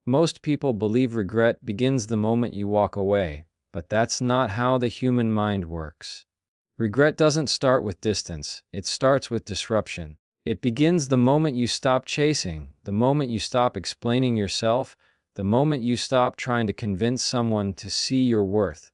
Most people believe regret begins the moment you walk away, but that's not how the human mind works. Regret doesn't start with distance, it starts with disruption. It begins the moment you stop chasing, the moment you stop explaining yourself, the moment you stop trying to convince someone to see your worth.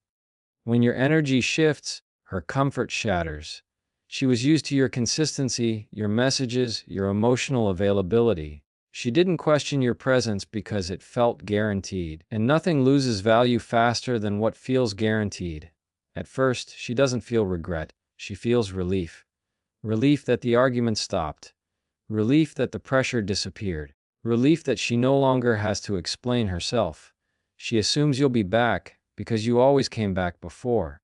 When your energy shifts, her comfort shatters. She was used to your consistency, your messages, your emotional availability. She didn't question your presence because it felt guaranteed. And nothing loses value faster than what feels guaranteed. At first, she doesn't feel regret. She feels relief. Relief that the argument stopped. Relief that the pressure disappeared. Relief that she no longer has to explain herself. She assumes you'll be back because you always came back before.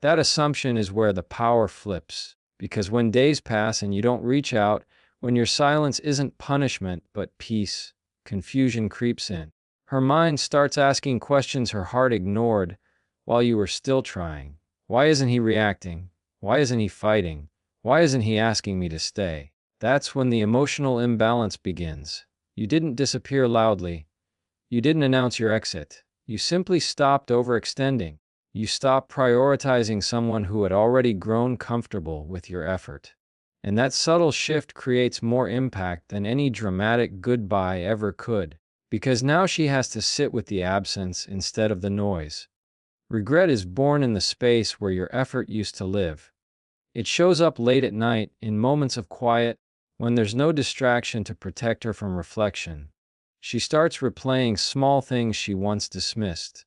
That assumption is where the power flips. Because when days pass and you don't reach out, when your silence isn't punishment but peace, confusion creeps in. Her mind starts asking questions her heart ignored while you were still trying. Why isn't he reacting? Why isn't he fighting? Why isn't he asking me to stay? That's when the emotional imbalance begins. You didn't disappear loudly. You didn't announce your exit. You simply stopped overextending. You stopped prioritizing someone who had already grown comfortable with your effort. And that subtle shift creates more impact than any dramatic goodbye ever could, because now she has to sit with the absence instead of the noise. Regret is born in the space where your effort used to live. It shows up late at night, in moments of quiet, when there's no distraction to protect her from reflection. She starts replaying small things she once dismissed.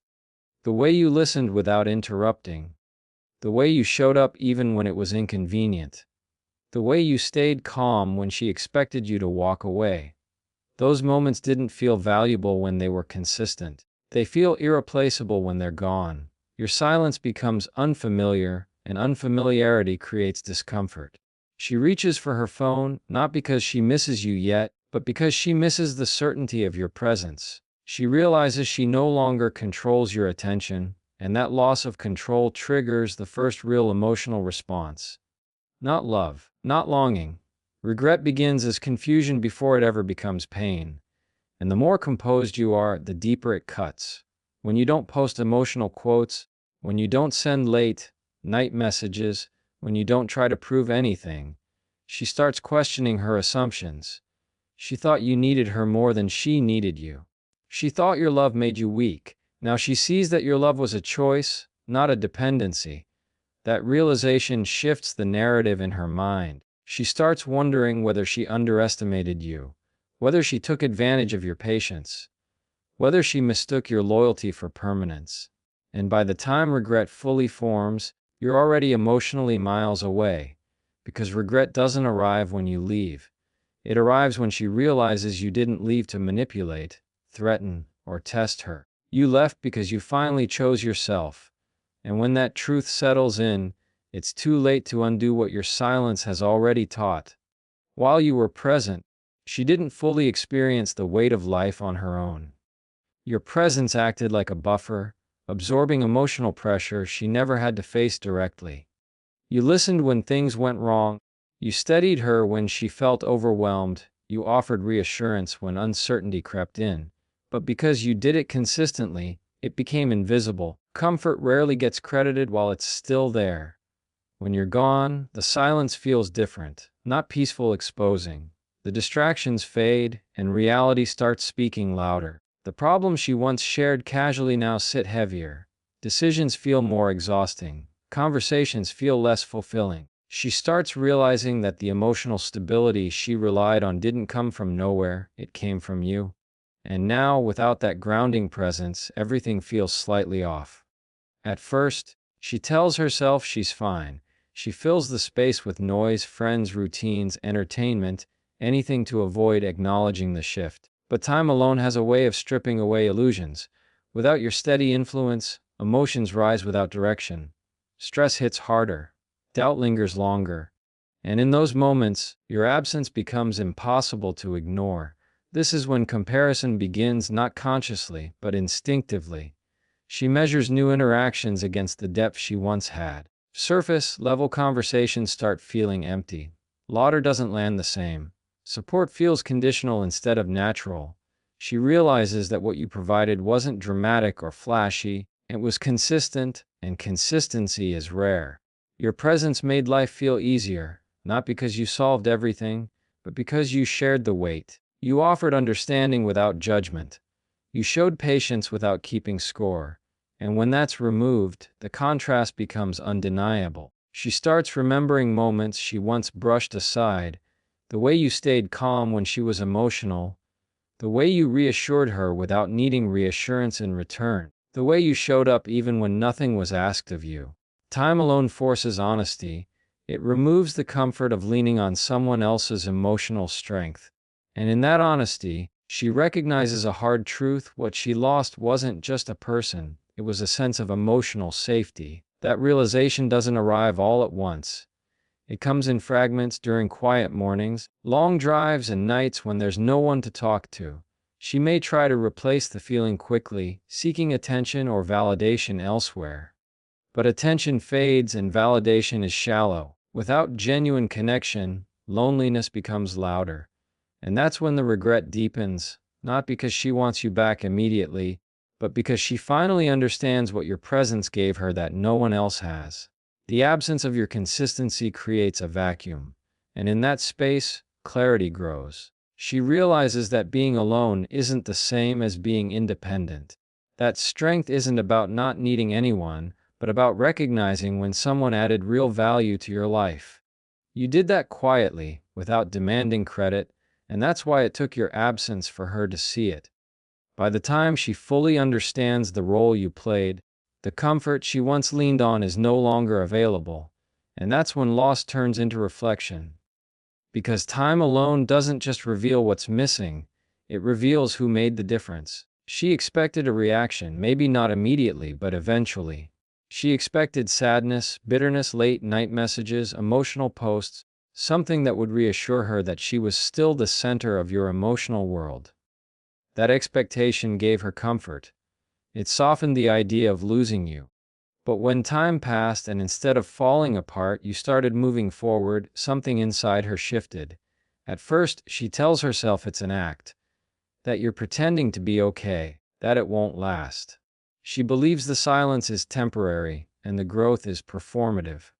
The way you listened without interrupting. The way you showed up even when it was inconvenient. The way you stayed calm when she expected you to walk away. Those moments didn't feel valuable when they were consistent. They feel irreplaceable when they're gone. Your silence becomes unfamiliar, and unfamiliarity creates discomfort. She reaches for her phone, not because she misses you yet, but because she misses the certainty of your presence. She realizes she no longer controls your attention, and that loss of control triggers the first real emotional response. Not love, not longing. Regret begins as confusion before it ever becomes pain. And the more composed you are, the deeper it cuts. When you don't post emotional quotes, when you don't send late night messages, when you don't try to prove anything, she starts questioning her assumptions. She thought you needed her more than she needed you. She thought your love made you weak. Now she sees that your love was a choice, not a dependency. That realization shifts the narrative in her mind. She starts wondering whether she underestimated you, whether she took advantage of your patience, whether she mistook your loyalty for permanence. And by the time regret fully forms, you're already emotionally miles away, because regret doesn't arrive when you leave. It arrives when she realizes you didn't leave to manipulate, threaten, or test her. You left because you finally chose yourself. And when that truth settles in, it's too late to undo what your silence has already taught. While you were present, she didn't fully experience the weight of life on her own. Your presence acted like a buffer, absorbing emotional pressure she never had to face directly. You listened when things went wrong. You steadied her when she felt overwhelmed. You offered reassurance when uncertainty crept in. But because you did it consistently, it became invisible. Comfort rarely gets credited while it's still there. When you're gone, the silence feels different, not peaceful, exposing. The distractions fade, and reality starts speaking louder. The problems she once shared casually now sit heavier. Decisions feel more exhausting. Conversations feel less fulfilling. She starts realizing that the emotional stability she relied on didn't come from nowhere, it came from you. And now, without that grounding presence, everything feels slightly off. At first, she tells herself she's fine. She fills the space with noise, friends, routines, entertainment, anything to avoid acknowledging the shift. But time alone has a way of stripping away illusions. Without your steady influence, emotions rise without direction. Stress hits harder. Doubt lingers longer. And in those moments, your absence becomes impossible to ignore. This is when comparison begins, not consciously, but instinctively. She measures new interactions against the depth she once had. Surface-level conversations start feeling empty. Laughter doesn't land the same. Support feels conditional instead of natural. She realizes that what you provided wasn't dramatic or flashy, it was consistent, and consistency is rare. Your presence made life feel easier, not because you solved everything, but because you shared the weight. You offered understanding without judgment. You showed patience without keeping score. And when that's removed, the contrast becomes undeniable. She starts remembering moments she once brushed aside, the way you stayed calm when she was emotional, the way you reassured her without needing reassurance in return, the way you showed up even when nothing was asked of you. Time alone forces honesty. It removes the comfort of leaning on someone else's emotional strength. And in that honesty, she recognizes a hard truth: what she lost wasn't just a person, it was a sense of emotional safety. That realization doesn't arrive all at once. It comes in fragments during quiet mornings, long drives, and nights when there's no one to talk to. She may try to replace the feeling quickly, seeking attention or validation elsewhere. But attention fades and validation is shallow. Without genuine connection, loneliness becomes louder. And that's when the regret deepens, not because she wants you back immediately, but because she finally understands what your presence gave her that no one else has. The absence of your consistency creates a vacuum, and in that space, clarity grows. She realizes that being alone isn't the same as being independent. That strength isn't about not needing anyone, but about recognizing when someone added real value to your life. You did that quietly, without demanding credit, and that's why it took your absence for her to see it. By the time she fully understands the role you played, the comfort she once leaned on is no longer available, and that's when loss turns into reflection. Because time alone doesn't just reveal what's missing, it reveals who made the difference. She expected a reaction, maybe not immediately, but eventually. She expected sadness, bitterness, late-night messages, emotional posts, something that would reassure her that she was still the center of your emotional world. That expectation gave her comfort. It softened the idea of losing you. But when time passed and instead of falling apart, you started moving forward, something inside her shifted. At first, she tells herself it's an act, that you're pretending to be okay, that it won't last. She believes the silence is temporary and the growth is performative.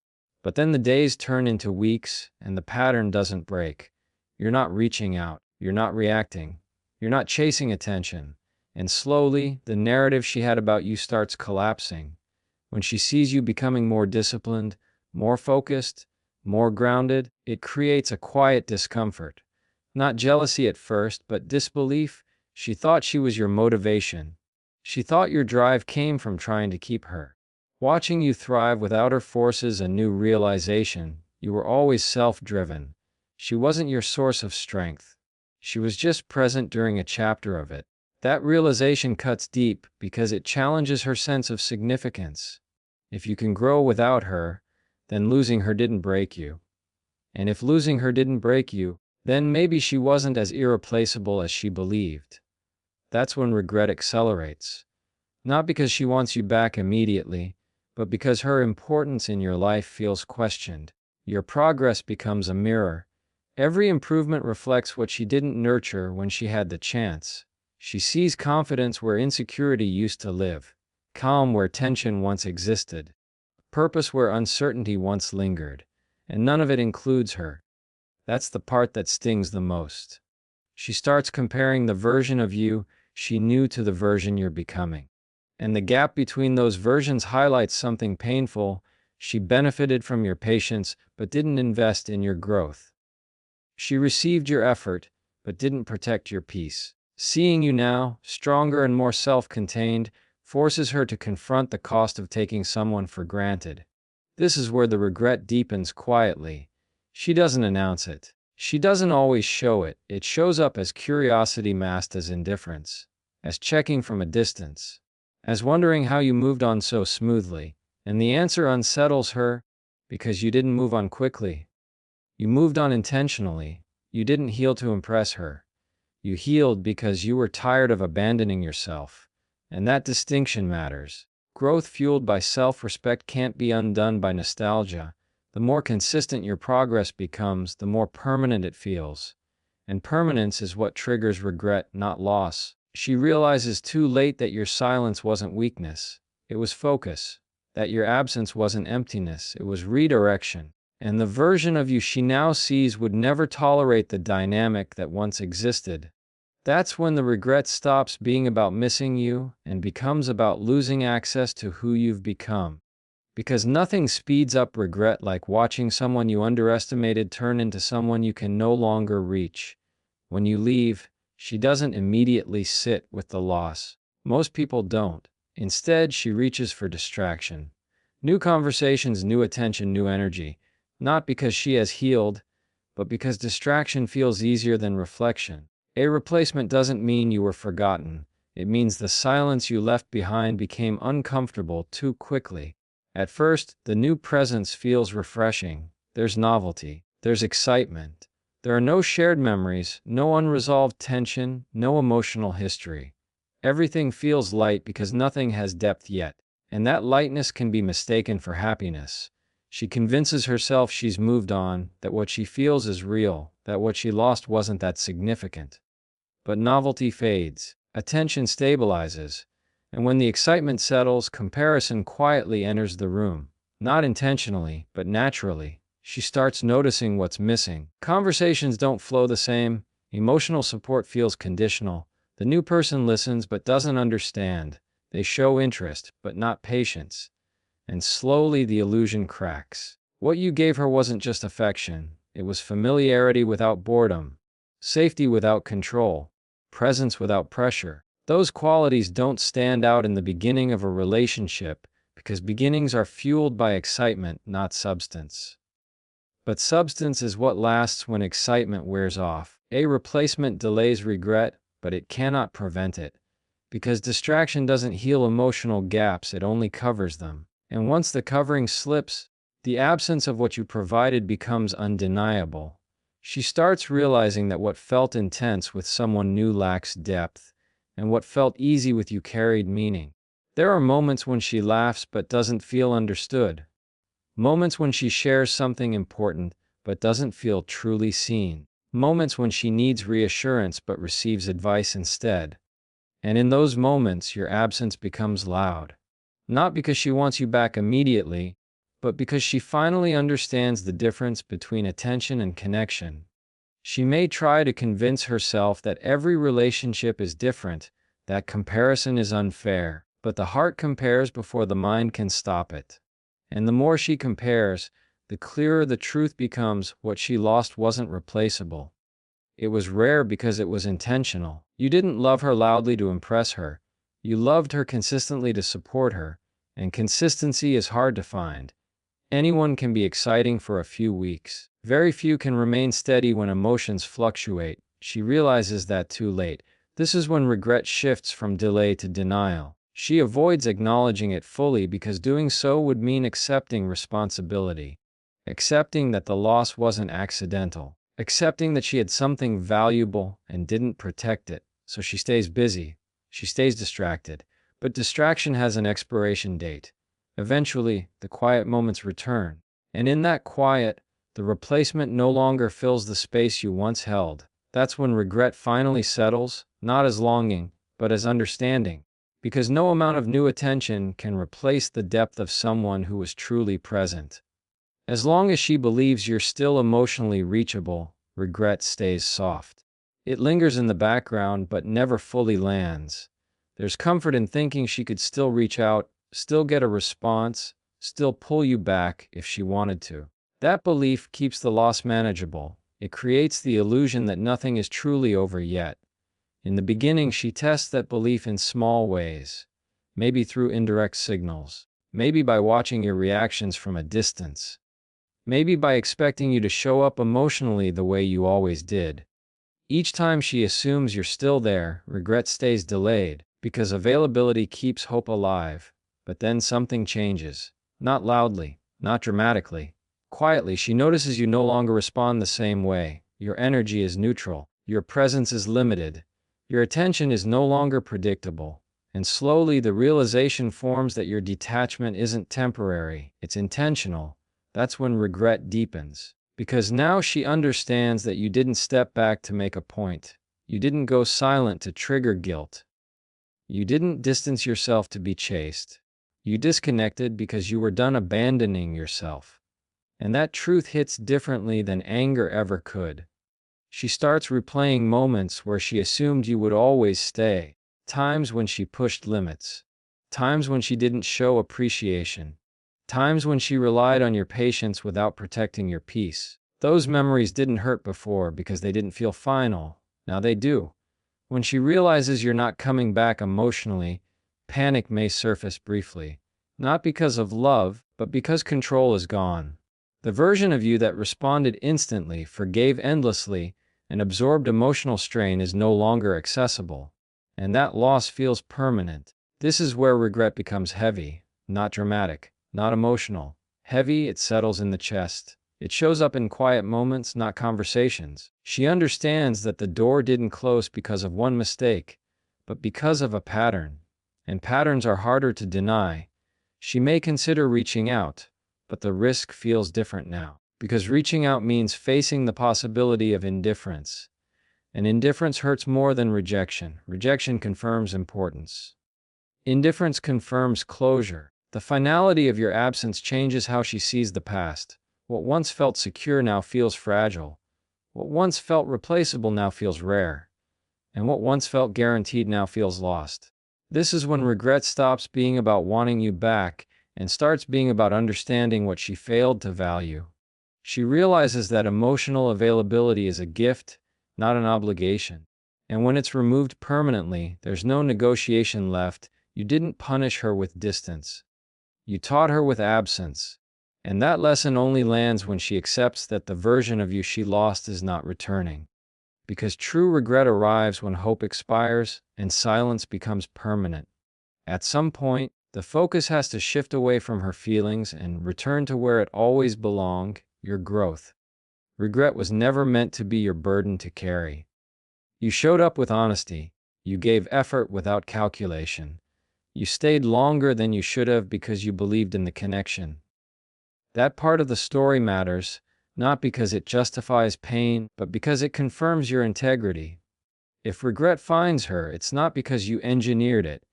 But then the days turn into weeks and the pattern doesn't break. You're not reaching out, you're not reacting, you're not chasing attention. And slowly, the narrative she had about you starts collapsing. When she sees you becoming more disciplined, more focused, more grounded, it creates a quiet discomfort. Not jealousy at first, but disbelief. She thought she was your motivation. She thought your drive came from trying to keep her. Watching you thrive without her forces a new realization: you were always self-driven. She wasn't your source of strength. She was just present during a chapter of it. That realization cuts deep because it challenges her sense of significance. If you can grow without her, then losing her didn't break you. And if losing her didn't break you, then maybe she wasn't as irreplaceable as she believed. That's when regret accelerates. Not because she wants you back immediately, but because her importance in your life feels questioned. Your progress becomes a mirror. Every improvement reflects what she didn't nurture when she had the chance. She sees confidence where insecurity used to live, calm where tension once existed, purpose where uncertainty once lingered, and none of it includes her. That's the part that stings the most. She starts comparing the version of you she knew to the version you're becoming. And the gap between those versions highlights something painful. She benefited from your patience, but didn't invest in your growth. She received your effort, but didn't protect your peace. Seeing you now, stronger and more self-contained, forces her to confront the cost of taking someone for granted. This is where the regret deepens quietly. She doesn't announce it. She doesn't always show it. It shows up as curiosity masked as indifference, as checking from a distance, as wondering how you moved on so smoothly. And the answer unsettles her, because you didn't move on quickly. You moved on intentionally. You didn't heal to impress her. You healed because you were tired of abandoning yourself. And that distinction matters. Growth fueled by self-respect can't be undone by nostalgia. The more consistent your progress becomes, the more permanent it feels. And permanence is what triggers regret, not loss. She realizes too late that your silence wasn't weakness, it was focus. That your absence wasn't emptiness, it was redirection. And the version of you she now sees would never tolerate the dynamic that once existed. That's when the regret stops being about missing you and becomes about losing access to who you've become. Because nothing speeds up regret like watching someone you underestimated turn into someone you can no longer reach. When you leave, she doesn't immediately sit with the loss. Most people don't. Instead, she reaches for distraction. New conversations, new attention, new energy. Not because she has healed, but because distraction feels easier than reflection. A replacement doesn't mean you were forgotten. It means the silence you left behind became uncomfortable too quickly. At first, the new presence feels refreshing. There's novelty. There's excitement. There are no shared memories, no unresolved tension, no emotional history. Everything feels light because nothing has depth yet. And that lightness can be mistaken for happiness. She convinces herself she's moved on, that what she feels is real, that what she lost wasn't that significant. But novelty fades, attention stabilizes, and when the excitement settles, comparison quietly enters the room. Not intentionally, but naturally. She starts noticing what's missing. Conversations don't flow the same, emotional support feels conditional. The new person listens but doesn't understand. They show interest, but not patience. And slowly the illusion cracks. What you gave her wasn't just affection, it was familiarity without boredom, safety without control, presence without pressure. Those qualities don't stand out in the beginning of a relationship because beginnings are fueled by excitement, not substance. But substance is what lasts when excitement wears off. A replacement delays regret, but it cannot prevent it. Because distraction doesn't heal emotional gaps, it only covers them. And once the covering slips, the absence of what you provided becomes undeniable. She starts realizing that what felt intense with someone new lacks depth, and what felt easy with you carried meaning. There are moments when she laughs but doesn't feel understood. Moments when she shares something important but doesn't feel truly seen. Moments when she needs reassurance but receives advice instead. And in those moments, your absence becomes loud. Not because she wants you back immediately, but because she finally understands the difference between attention and connection. She may try to convince herself that every relationship is different, that comparison is unfair, but the heart compares before the mind can stop it. And the more she compares, the clearer the truth becomes: what she lost wasn't replaceable. It was rare because it was intentional. You didn't love her loudly to impress her. You loved her consistently to support her, and consistency is hard to find. Anyone can be exciting for a few weeks. Very few can remain steady when emotions fluctuate. She realizes that too late. This is when regret shifts from delay to denial. She avoids acknowledging it fully because doing so would mean accepting responsibility. Accepting that the loss wasn't accidental. Accepting that she had something valuable and didn't protect it. So she stays busy. She stays distracted. But distraction has an expiration date. Eventually, the quiet moments return. And in that quiet, the replacement no longer fills the space you once held. That's when regret finally settles, not as longing, but as understanding. Because no amount of new attention can replace the depth of someone who was truly present. As long as she believes you're still emotionally reachable, regret stays soft. It lingers in the background but never fully lands. There's comfort in thinking she could still reach out, still get a response, still pull you back if she wanted to. That belief keeps the loss manageable. It creates the illusion that nothing is truly over yet. In the beginning, she tests that belief in small ways. Maybe through indirect signals. Maybe by watching your reactions from a distance. Maybe by expecting you to show up emotionally the way you always did. Each time she assumes you're still there, regret stays delayed, because availability keeps hope alive. But then something changes. Not loudly, not dramatically. Quietly, she notices you no longer respond the same way. Your energy is neutral. Your presence is limited. Your attention is no longer predictable. And slowly the realization forms that your detachment isn't temporary, it's intentional. That's when regret deepens. Because now she understands that you didn't step back to make a point. You didn't go silent to trigger guilt. You didn't distance yourself to be chased. You disconnected because you were done abandoning yourself. And that truth hits differently than anger ever could. She starts replaying moments where she assumed you would always stay, times when she pushed limits, times when she didn't show appreciation, times when she relied on your patience without protecting your peace. Those memories didn't hurt before because they didn't feel final. Now they do. When she realizes you're not coming back emotionally, panic may surface briefly. Not because of love, but because control is gone. The version of you that responded instantly, forgave endlessly, and absorbed emotional strain is no longer accessible. And that loss feels permanent. This is where regret becomes heavy, not dramatic, not emotional. Heavy, it settles in the chest. It shows up in quiet moments, not conversations. She understands that the door didn't close because of one mistake, but because of a pattern. And patterns are harder to deny. She may consider reaching out, but the risk feels different now. Because reaching out means facing the possibility of indifference. And indifference hurts more than rejection. Rejection confirms importance. Indifference confirms closure. The finality of your absence changes how she sees the past. What once felt secure now feels fragile. What once felt replaceable now feels rare. And what once felt guaranteed now feels lost. This is when regret stops being about wanting you back and starts being about understanding what she failed to value. She realizes that emotional availability is a gift, not an obligation. And when it's removed permanently, there's no negotiation left. You didn't punish her with distance. You taught her with absence. And that lesson only lands when she accepts that the version of you she lost is not returning. Because true regret arrives when hope expires and silence becomes permanent. At some point, the focus has to shift away from her feelings and return to where it always belonged, your growth. Regret was never meant to be your burden to carry. You showed up with honesty. You gave effort without calculation. You stayed longer than you should have because you believed in the connection. That part of the story matters, not because it justifies pain, but because it confirms your integrity. If regret finds her, it's not because you engineered it.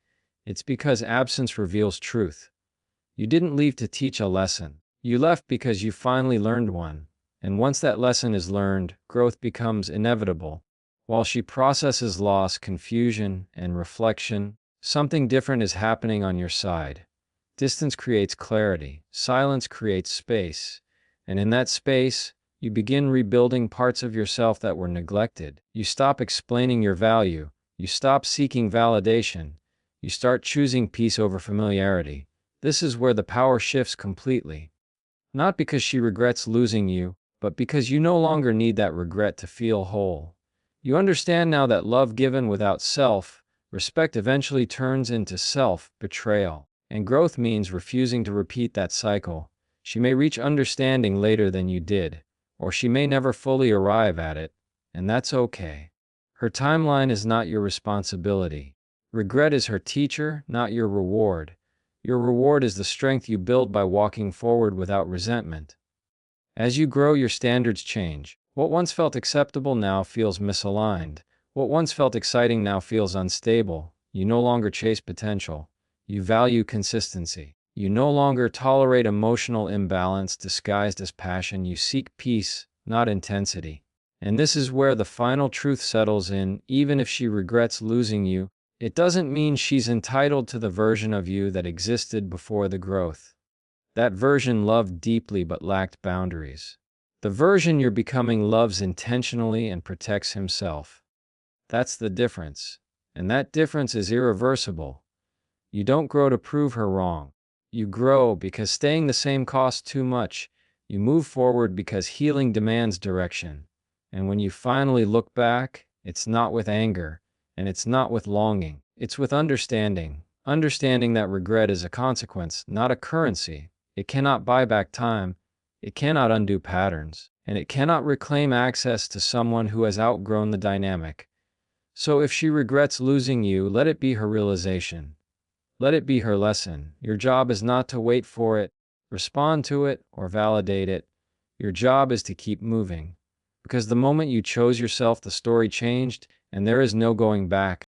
It's because absence reveals truth. You didn't leave to teach a lesson. You left because you finally learned one. And once that lesson is learned, growth becomes inevitable. While she processes loss, confusion, and reflection, something different is happening on your side. Distance creates clarity. Silence creates space. And in that space, you begin rebuilding parts of yourself that were neglected. You stop explaining your value. You stop seeking validation. You start choosing peace over familiarity. This is where the power shifts completely. Not because she regrets losing you, but because you no longer need that regret to feel whole. You understand now that love given without self-respect eventually turns into self-betrayal. And growth means refusing to repeat that cycle. She may reach understanding later than you did, or she may never fully arrive at it, and that's okay. Her timeline is not your responsibility. Regret is her teacher, not your reward. Your reward is the strength you build by walking forward without resentment. As you grow, your standards change. What once felt acceptable now feels misaligned. What once felt exciting now feels unstable. You no longer chase potential. You value consistency. You no longer tolerate emotional imbalance disguised as passion. You seek peace, not intensity. And this is where the final truth settles in. Even if she regrets losing you, it doesn't mean she's entitled to the version of you that existed before the growth. That version loved deeply but lacked boundaries. The version you're becoming loves intentionally and protects himself. That's the difference. And that difference is irreversible. You don't grow to prove her wrong. You grow because staying the same costs too much. You move forward because healing demands direction. And when you finally look back, it's not with anger, and it's not with longing. It's with understanding. Understanding that regret is a consequence, not a currency. It cannot buy back time. It cannot undo patterns. And it cannot reclaim access to someone who has outgrown the dynamic. So if she regrets losing you, let it be her realization. Let it be her lesson. Your job is not to wait for it, respond to it, or validate it. Your job is to keep moving. Because the moment you chose yourself, the story changed, and there is no going back.